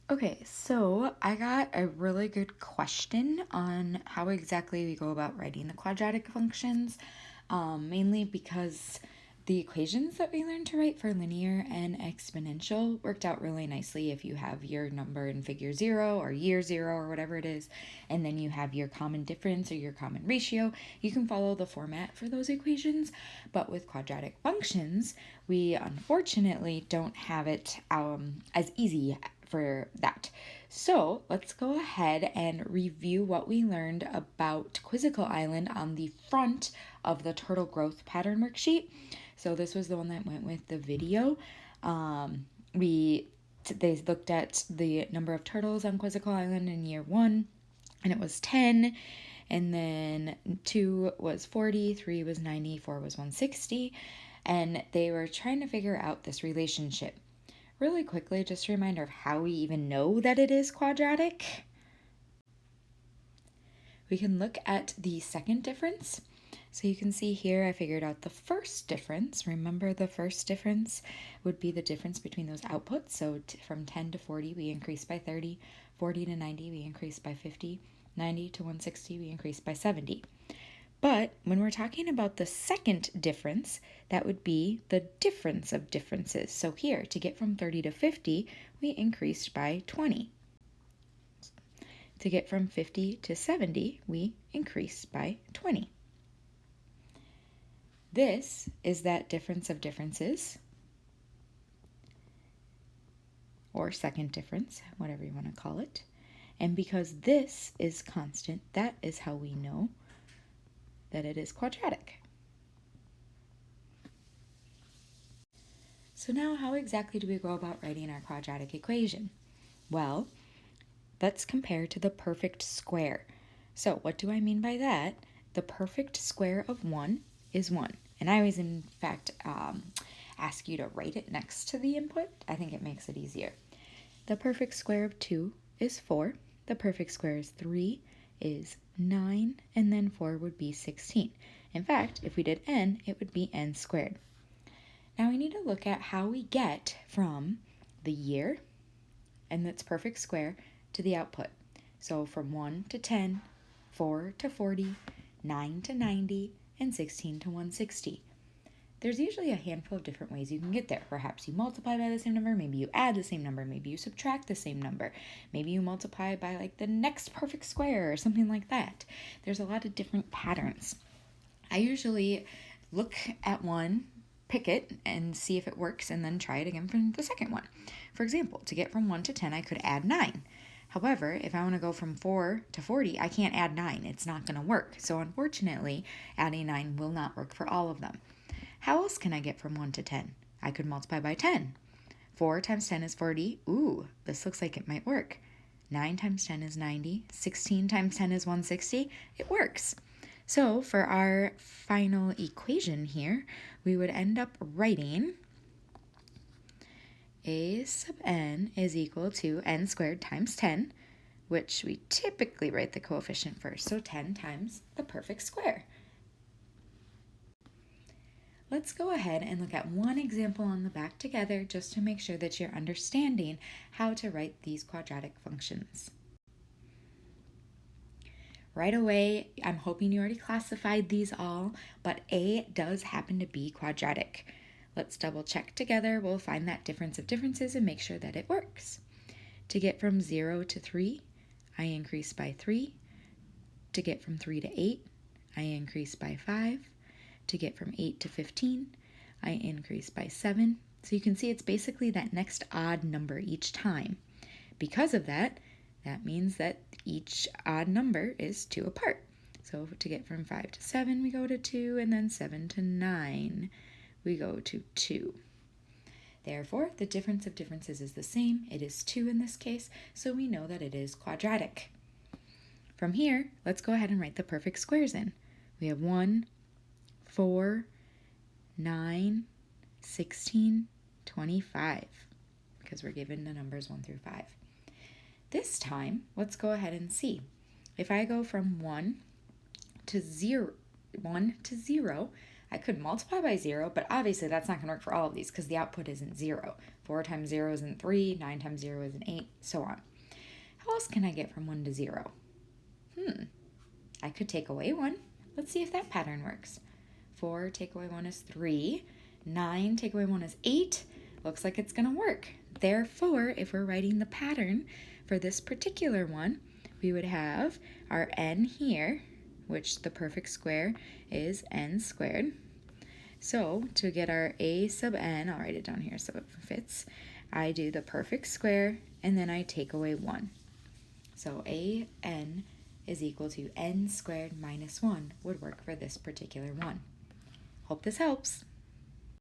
Okay, so I got a really good question on how exactly we go about writing the quadratic functions, mainly because the equations that we learned to write for linear and exponential worked out really nicely if you have your number in figure 0 or year 0 or whatever it is, and then you have your common difference or your common ratio. You can follow the format for those equations, but with quadratic functions, we unfortunately don't have it as easy for that. So let's go ahead and review what we learned about Quizzical Island on the front of the turtle growth pattern worksheet. So this was the one that went with the video. They looked at the number of turtles on Quizzical Island in year 1, and it was 10. And then 2 was 40, 3 was 90, 4 was 160. And they were trying to figure out this relationship. Really quickly, just a reminder of how we even know that it is quadratic. We can look at the second difference. So you can see here I figured out the first difference. Remember, the first difference would be the difference between those outputs. So from 10 to 40 we increase by 30, 40 to 90 we increase by 50, 90 to 160 we increase by 70. But when we're talking about the second difference, that would be the difference of differences. So here, to get from 30 to 50, we increased by 20. To get from 50 to 70, we increased by 20. This is that difference of differences, or second difference, whatever you want to call it. And because this is constant, that is how we know that it is quadratic. So now how exactly do we go about writing our quadratic equation? Well, let's compare to the perfect square. So what do I mean by that? The perfect square of 1 is 1. And I always, in fact, ask you to write it next to the input. I think it makes it easier. The perfect square of 2 is 4. The perfect square is 3 is 9, and then 4 would be 16. In fact, if we did n, it would be n squared. Now we need to look at how we get from the year and its perfect square to the output. So from 1 to 10, 4 to 40, 9 to 90, and 16 to 160. There's usually a handful of different ways you can get there. Perhaps you multiply by the same number, maybe you add the same number, maybe you subtract the same number, maybe you multiply by like the next perfect square or something like that. There's a lot of different patterns. I usually look at one, pick it, and see if it works, and then try it again from the second one. For example, to get from 1 to 10, I could add 9. However, if I want to go from 4 to 40, I can't add 9. It's not going to work. So unfortunately, adding 9 will not work for all of them. How else can I get from 1 to 10? I could multiply by 10. 4 times 10 is 40. Ooh, this looks like it might work. 9 times 10 is 90. 16 times 10 is 160. It works. So for our final equation here, we would end up writing a sub n is equal to n squared times 10, which we typically write the coefficient first, so 10 times the perfect square. Let's go ahead and look at one example on the back together just to make sure that you're understanding how to write these quadratic functions. Right away, I'm hoping you already classified these all, but A does happen to be quadratic. Let's double check together. We'll find that difference of differences and make sure that it works. To get from 0 to 3, I increase by 3. To get from 3 to 8, I increase by 5. To get from 8 to 15, I increase by 7. So you can see it's basically that next odd number each time. Because of that, that means that each odd number is 2 apart. So to get from 5 to 7, we go to 2, and then 7 to 9, we go to 2. Therefore, the difference of differences is the same. It is 2 in this case, so we know that it is quadratic. From here, let's go ahead and write the perfect squares in. We have 1, 4, 9, 16, 25, because we're given the numbers 1 through 5. This time, let's go ahead and see. If I go from 1 to 0, I could multiply by 0, but obviously that's not going to work for all of these because the output isn't 0. 4 times 0 isn't 3, 9 times 0 isn't 8, so on. How else can I get from 1 to 0? I could take away 1. Let's see if that pattern works. 4 take away 1 is 3. 9 take away 1 is 8. Looks like it's going to work. Therefore, if we're writing the pattern for this particular one, we would have our n here, which the perfect square is n squared. So to get our a sub n, I'll write it down here so it fits, I do the perfect square and then I take away 1. So a n is equal to n squared minus 1 would work for this particular one. Hope this helps.